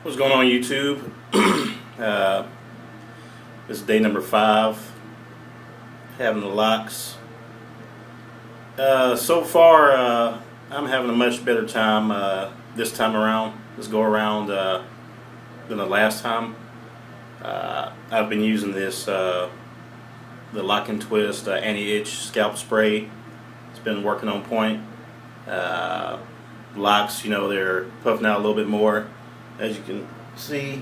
What's going on, YouTube? uh, this is day number 5, having the locks. So far, I'm having a much better time this time around, this go around, than the last time. I've been using this, the Lock and Twist anti-itch scalp spray. It's been working on point. Locks, they're puffing out a little bit more. As you can see,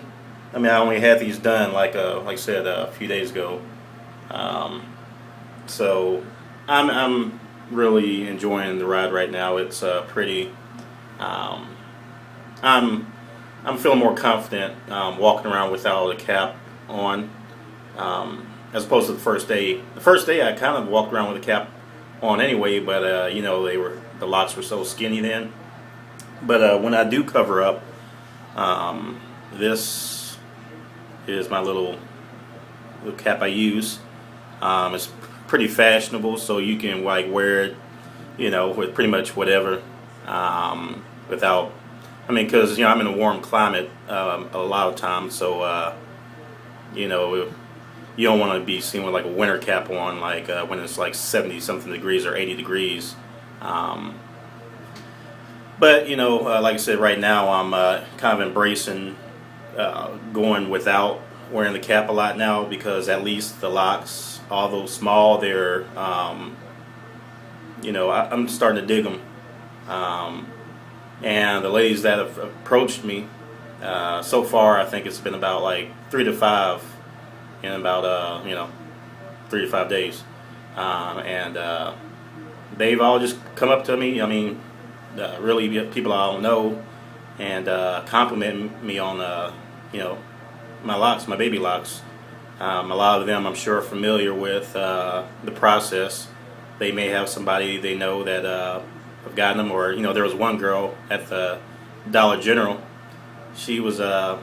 I mean, I only had these done like I said a few days ago. So I'm really enjoying the ride right now. It's pretty. I'm feeling more confident walking around without a cap on, as opposed to the first day. The first day I kind of walked around with a cap on anyway, but the locks were so skinny then. But when I do cover up, this is my little cap I use. It's pretty fashionable, so you can like wear it, with pretty much whatever, without. I mean, because I'm in a warm climate a lot of times, so you don't want to be seen with like a winter cap on, like when it's like 70 something degrees or 80 degrees. But like I said, right now I'm kind of embracing going without wearing the cap a lot now, because at least the locks, although small, they're I'm starting to dig them. And the ladies that have approached me so far, I think it's been about like 3 to 5 in about 3 to 5 days, and they've all just come up to me. I mean, really people I don't know, and compliment me on my locks, my baby locks. A lot of them I'm sure are familiar with the process. They may have somebody they know that have gotten them, or there was one girl at the Dollar General. She was I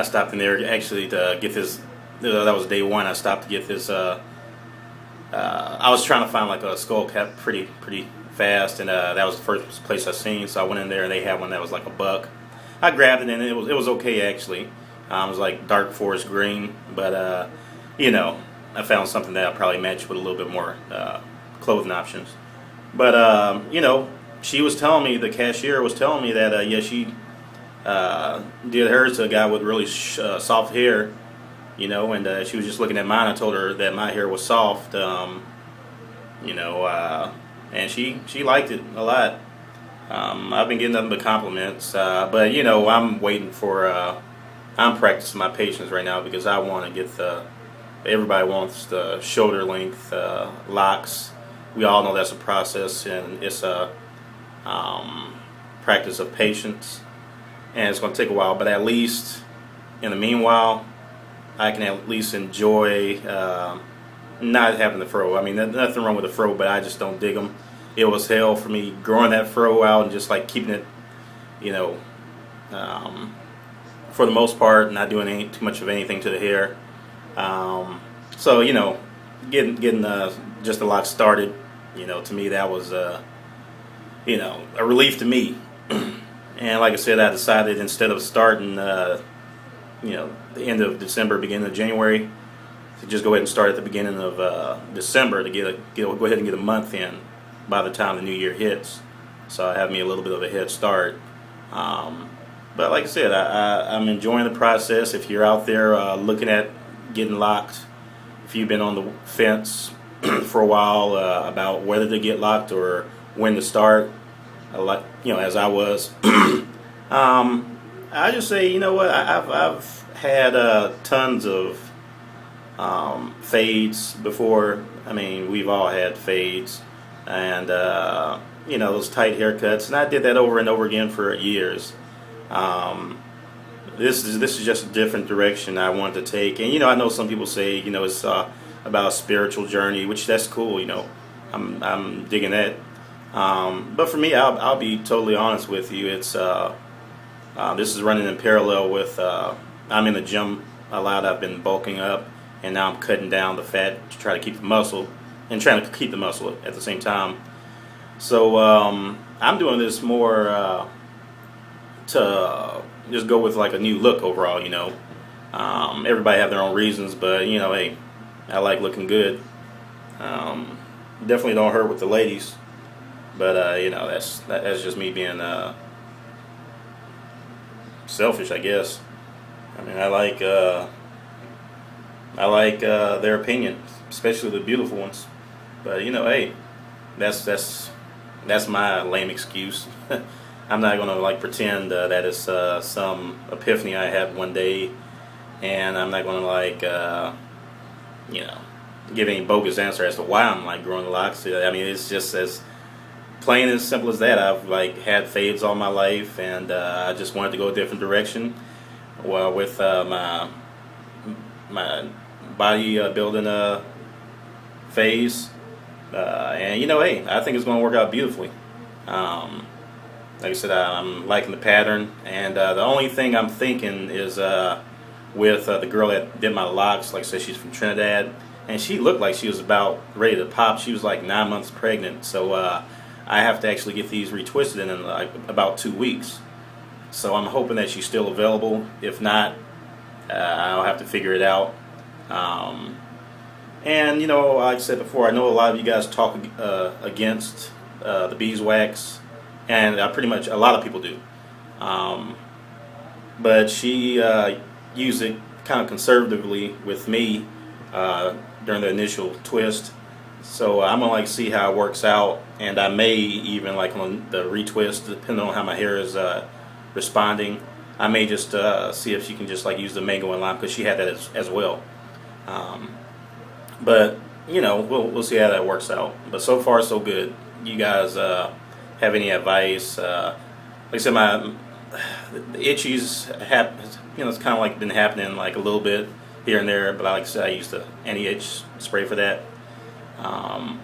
stopped in there actually to get this. That was day one. I stopped to get this. I was trying to find like a skull cap pretty fast, and that was the first place I seen. So I went in there and they had one that was like $1. I grabbed it and it was okay actually. It was like dark forest green, but I found something that I probably matched with a little bit more clothing options. But she was telling me, the cashier was telling me that she did hers to a guy with really soft hair, and she was just looking at mine. I told her that my hair was soft, and she liked it a lot. I've been getting nothing but compliments, but I'm waiting for. I'm practicing my patience right now, because I want to get everybody wants the shoulder length locks. We all know that's a process, and it's a practice of patience, and it's going to take a while. But at least in the meanwhile, I can at least enjoy not having the fro. I mean, there's nothing wrong with the fro, but I just don't dig them. It was hell for me growing that fro out and just like keeping it, for the most part, not doing too much of anything to the hair. So getting just the lock started, to me that was a relief to me. And like I said, I decided instead of starting the end of December, beginning of January, to just go ahead and start at the beginning of December to go ahead and get a month in by the time the new year hits. So I have me a little bit of a head start. But like I said, I'm enjoying the process. If you're out there looking at getting locked, if you've been on the fence for a while about whether to get locked or when to start, as I was, I just say, I've had tons of fades before. I mean, we've all had fades, and those tight haircuts, and I did that over and over again for years. This is just a different direction I wanted to take, and I know some people say it's about a spiritual journey, which that's cool. I'm digging that. But for me, I'll be totally honest with you. It's this is running in parallel with I'm in the gym a lot. I've been bulking up, and now I'm cutting down the fat to try to keep the muscle, and trying to keep the muscle at the same time. So I'm doing this more to just go with like a new look overall. Everybody have their own reasons, but hey, I like looking good. Definitely don't hurt with the ladies, but that's just me being selfish, I guess. I mean, I like their opinion, especially the beautiful ones. But hey, that's my lame excuse. I'm not gonna like pretend that it's some epiphany I had one day, and I'm not gonna like you know give any bogus answer as to why I'm like growing locks. I mean, it's just as plain and simple as that. I've like had fades all my life, and I just wanted to go a different direction. Well, with my body building phase, and hey, I think it's going to work out beautifully. Like I said, I'm liking the pattern, and the only thing I'm thinking is with the girl that did my locks. Like I said, she's from Trinidad, and she looked like she was about ready to pop. She was like 9 months pregnant, so I have to actually get these retwisted in like about 2 weeks. So I'm hoping that she's still available. If not, I'll have to figure it out. And like I said before, I know a lot of you guys talk against the beeswax, and pretty much a lot of people do. But she used it kind of conservatively with me during the initial twist. So I'm gonna like see how it works out, and I may even like on the retwist, depending on how my hair is responding. I may just see if she can just like use the mango and lime, because she had that as well. But we'll see how that works out. But so far so good. You guys have any advice? Like I said, the itchies have it's kind of like been happening like a little bit here and there. But like I said, I used the anti-itch spray for that.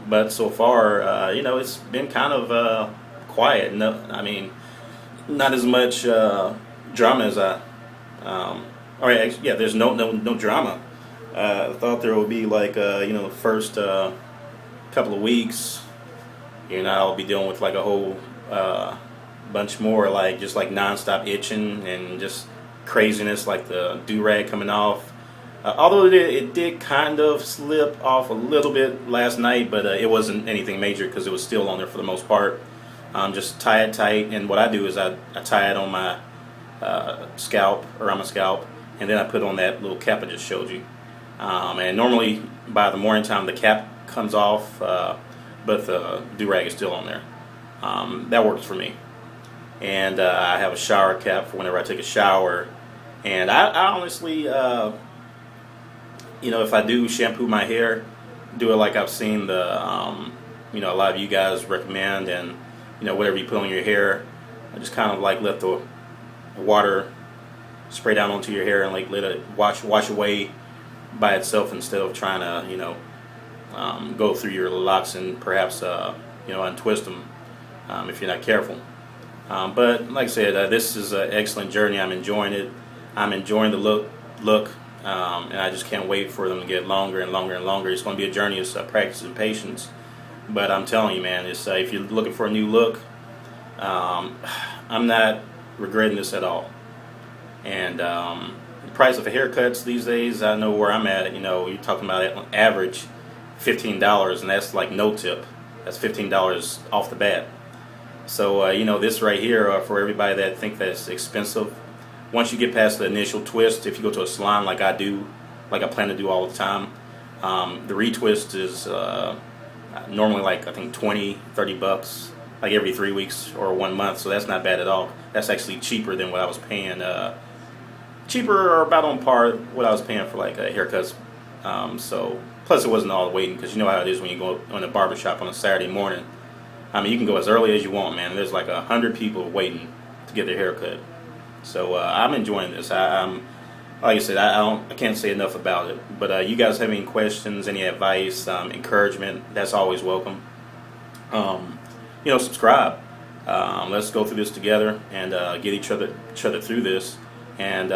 But so far, it's been kind of quiet. No, I mean, not as much drama as I. All right, actually, yeah, there's no drama. I thought there would be like the first couple of weeks. I'll be dealing with like a whole bunch more, like just like nonstop itching and just craziness, like the do-rag coming off. Although it did kind of slip off a little bit last night, but it wasn't anything major because it was still on there for the most part. Just tie it tight, and what I do is I tie it on my scalp, around my scalp, and then I put on that little cap I just showed you. And normally by the morning time the cap comes off, but the do-rag is still on there. That works for me. And I have a shower cap for whenever I take a shower. And I honestly, if I do shampoo my hair, do it like I've seen a lot of you guys recommend, and whatever you put on your hair, I just kind of like let the water spray down onto your hair and like let it wash away by itself, instead of trying to go through your locks and perhaps untwist them if you're not careful. But like I said, this is an excellent journey. I'm enjoying it. I'm enjoying the look, and I just can't wait for them to get longer and longer and longer. It's going to be a journey of practice and patience. But I'm telling you, man, it's if you're looking for a new look, I'm not regretting this at all. And the price of haircuts these days, I know where I'm at. You're talking about on average $15, and that's like no tip. That's $15 off the bat. So this right here, for everybody that think that's expensive, once you get past the initial twist, if you go to a salon like I do, like I plan to do all the time, the retwist is normally like I think $20-$30, like every 3 weeks or 1 month. So that's not bad at all. That's actually cheaper than what I was paying. Cheaper or about on par what I was paying for like haircuts. So plus it wasn't all the waiting, because you know how it is when you go in a barbershop on a Saturday morning. I mean, you can go as early as you want, man. There's like 100 people waiting to get their haircut. So I'm enjoying this. I'm like I said, I can't say enough about it. But you guys have any questions, any advice, encouragement? That's always welcome. Subscribe. Let's go through this together and get each other through this. And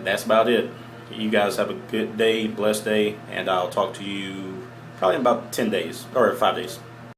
that's about it. You guys have a good day, blessed day, and I'll talk to you probably in about 10 days or 5 days.